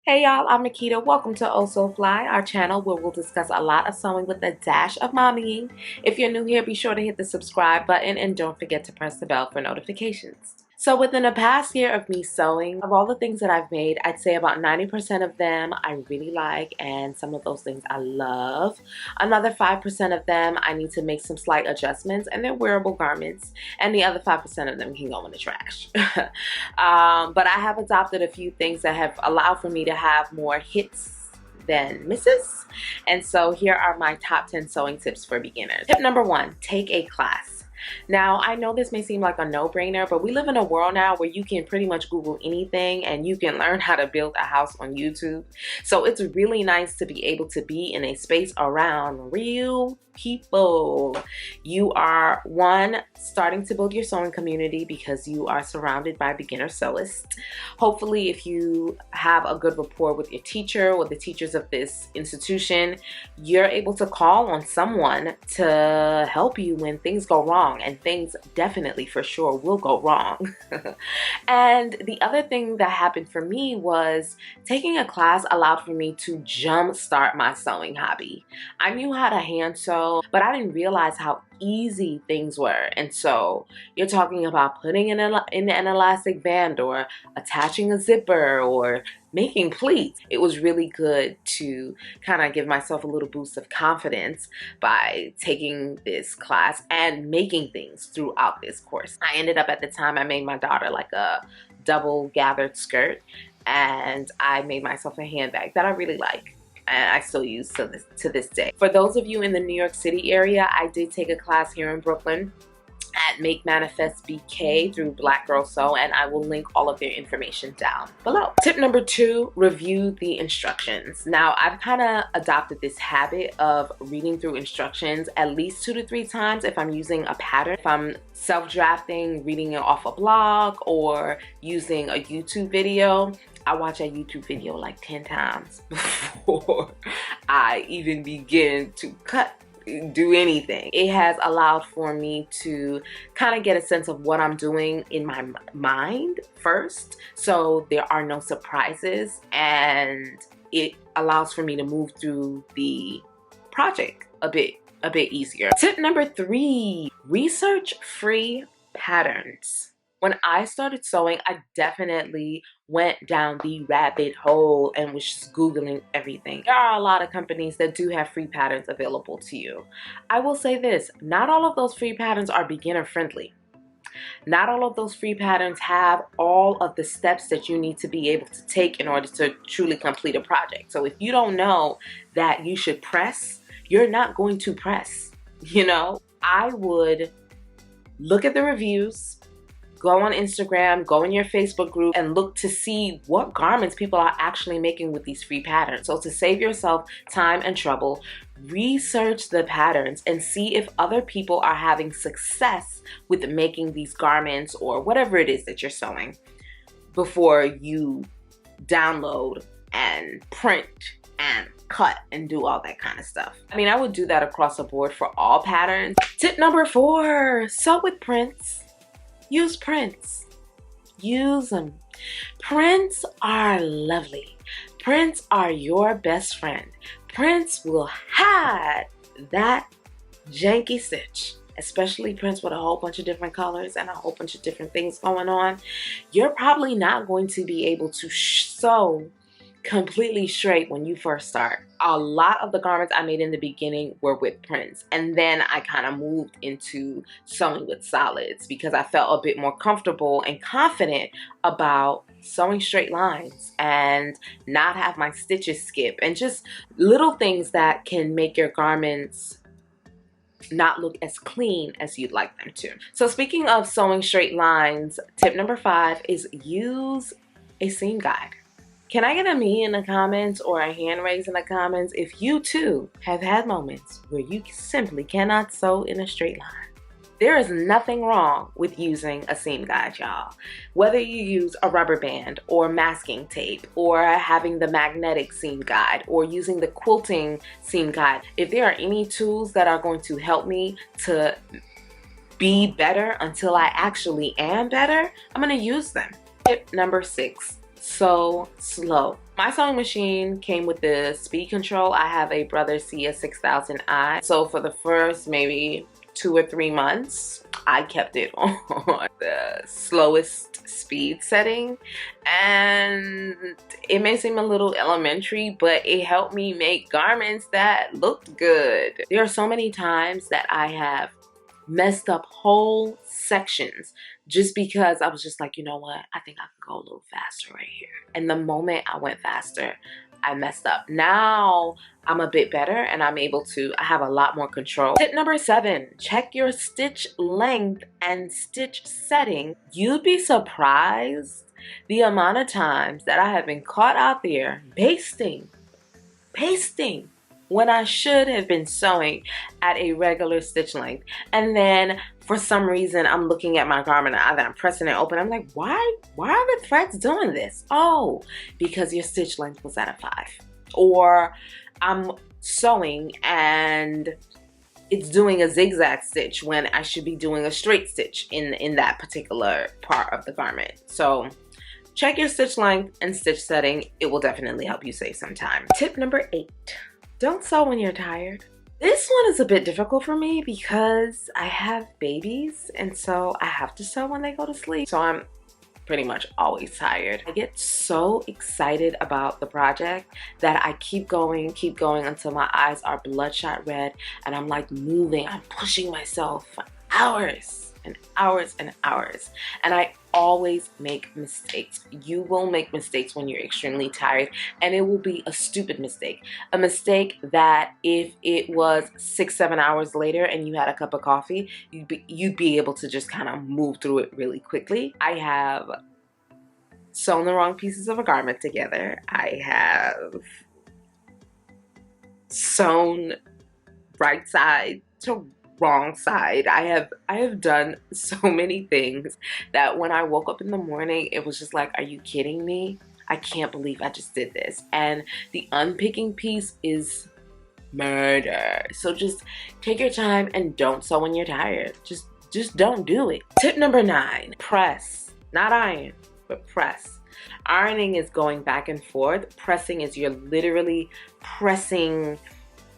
Hey y'all, I'm Nikita. Welcome to Oh So Fly, our channel where we'll discuss a lot of sewing with a dash of mommying. If you're new here, be sure to hit the subscribe button and don't forget to press the bell for notifications. So within the past year of me sewing, of all the things that I've made, I'd say about 90% of them I really like, and some of those things I love. Another 5% of them I need to make some slight adjustments, and they're wearable garments, and the other 5% of them can go in the trash. But I have adopted a few things that have allowed for me to have more hits than misses. And so here are my top 10 sewing tips for beginners. Tip number 1, take a class. Now, I know this may seem like a no-brainer, but we live in a world now where you can pretty much Google anything and you can learn how to build a house on YouTube. So it's really nice to be able to be in a space around real people. You are, one, starting to build your sewing community because you are surrounded by beginner sewists. Hopefully, if you have a good rapport with your teacher or the teachers of this institution, you're able to call on someone to help you when things go wrong, and things definitely for sure will go wrong. And the other thing that happened for me was taking a class allowed for me to jumpstart my sewing hobby. I knew how to hand sew, but I didn't realize how easy things were. And so you're talking about putting in an elastic band or attaching a zipper or making pleats. It was really good to kind of give myself a little boost of confidence by taking this class and making things throughout this course. I ended up, at the time, I made my daughter like a double gathered skirt, and I made myself a handbag that I really like and I still use to this day. For those of you in the New York City area, I did take a class here in Brooklyn at Make Manifest BK through Black Girl Sew, and I will link all of their information down below. Tip number 2, review the instructions. Now, I've kind of adopted this habit of reading through instructions at least 2 to 3 times if I'm using a pattern. If I'm self-drafting, reading it off a blog, or using a YouTube video, I watch a YouTube video like 10 times before I even begin to do anything. It has allowed for me to kind of get a sense of what I'm doing in my mind first, so there are no surprises, and it allows for me to move through the project a bit easier. Tip number 3, research free patterns. When I started sewing, I definitely went down the rabbit hole and was just Googling everything. There are a lot of companies that do have free patterns available to you. I will say this, not all of those free patterns are beginner friendly. Not all of those free patterns have all of the steps that you need to be able to take in order to truly complete a project. So if you don't know that you should press, you're not going to press. You know, I would look at the reviews, go on Instagram, go in your Facebook group, and look to see what garments people are actually making with these free patterns. So to save yourself time and trouble, research the patterns and see if other people are having success with making these garments or whatever it is that you're sewing before you download and print and cut and do all that kind of stuff. I mean, I would do that across the board for all patterns. Tip number 4, sew with prints. Use prints. Use them. Prints are lovely. Prints are your best friend. Prints will hide that janky stitch, especially prints with a whole bunch of different colors and a whole bunch of different things going on. You're probably not going to be able to sew completely straight when you first start. A lot of the garments I made in the beginning were with prints, and then I kind of moved into sewing with solids because I felt a bit more comfortable and confident about sewing straight lines and not have my stitches skip, and just little things that can make your garments not look as clean as you'd like them to. So speaking of sewing straight lines, tip number 5 is use a seam guide. Can I get a me in the comments or a hand raise in the comments if you too have had moments where you simply cannot sew in a straight line? There is nothing wrong with using a seam guide, y'all. Whether you use a rubber band or masking tape or having the magnetic seam guide or using the quilting seam guide, if there are any tools that are going to help me to be better until I actually am better, I'm going to use them. Tip number 6. So slow. My sewing machine came with the speed control. I have a Brother CS6000i. So for the first maybe 2 or 3 months, I kept it on the slowest speed setting, and it may seem a little elementary, but it helped me make garments that looked good. There are so many times that I have messed up whole sections just because I was just like, you know what, I think I could go a little faster right here. And the moment I went faster, I messed up. Now I'm a bit better and I have a lot more control. Tip number 7, check your stitch length and stitch setting. You'd be surprised the amount of times that I have been caught out there pasting when I should have been sewing at a regular stitch length. And then for some reason, I'm looking at my garment and I'm pressing it open. I'm like, why are the threads doing this? Oh, because your stitch length was at a 5. Or I'm sewing and it's doing a zigzag stitch when I should be doing a straight stitch in that particular part of the garment. So check your stitch length and stitch setting. It will definitely help you save some time. Tip number 8. Don't sew when you're tired. This one is a bit difficult for me because I have babies and so I have to sew when they go to sleep. So I'm pretty much always tired. I get so excited about the project that I keep going until my eyes are bloodshot red and I'm like moving, I'm pushing myself for hours and hours and hours. And I always make mistakes. You will make mistakes when you're extremely tired, and it will be a stupid mistake. A mistake that if it was 6-7 hours later and you had a cup of coffee, you'd be able to just kind of move through it really quickly. I have sewn the wrong pieces of a garment together. I have sewn right side to wrong side. I have done so many things that when I woke up in the morning, it was just like, are you kidding me? I can't believe I just did this. And the unpicking piece is murder. So just take your time and don't sew when you're tired. Just don't do it. Tip number 9, press. Not iron, but press. Ironing is going back and forth. Pressing is you're literally pressing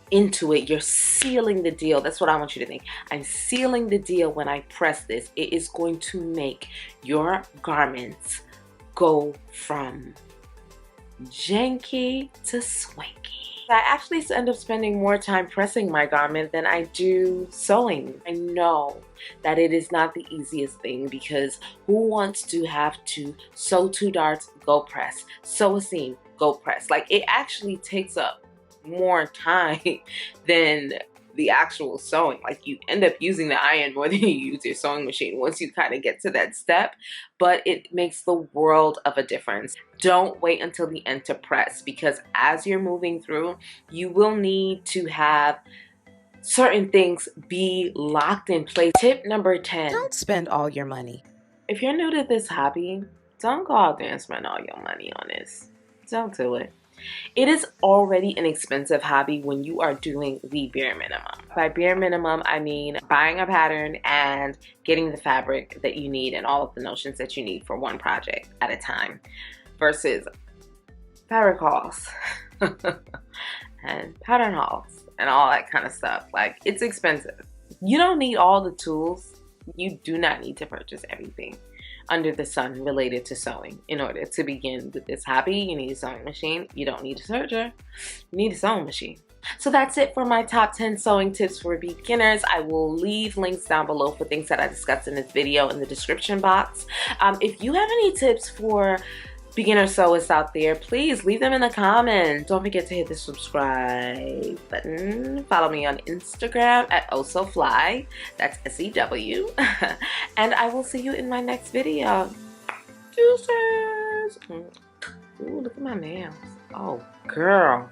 into it. You're sealing the deal. That's what I want you to think. I'm sealing the deal when I press this. It is going to make your garments go from janky to swanky. I actually end up spending more time pressing my garment than I do sewing. I know that it is not the easiest thing because who wants to have to sew 2 darts, go press, sew a seam, go press. Like, it actually takes up more time than the actual sewing. Like, you end up using the iron more than you use your sewing machine once you kind of get to that step, but it makes the world of a difference. Don't wait until the end to press, because as you're moving through, you will need to have certain things be locked in place. Tip number 10, don't spend all your money. If you're new to this hobby, don't go out there and spend all your money on this. Don't do it. It is already an expensive hobby when you are doing the bare minimum. By bare minimum, I mean buying a pattern and getting the fabric that you need and all of the notions that you need for one project at a time, versus fabric hauls and pattern hauls and all that kind of stuff. Like, it's expensive. You don't need all the tools. You do not need to purchase everything under the sun related to sewing. In order to begin with this hobby, you need a sewing machine. You don't need a serger. You need a sewing machine. So that's it for my top 10 sewing tips for beginners. I will leave links down below for things that I discussed in this video in the description box. If you have any tips for beginner sewers out there, please leave them in the comments. Don't forget to hit the subscribe button. Follow me on Instagram at OhSoFly. That's SEW. And I will see you in my next video. Deuces. Ooh, look at my nails. Oh, girl.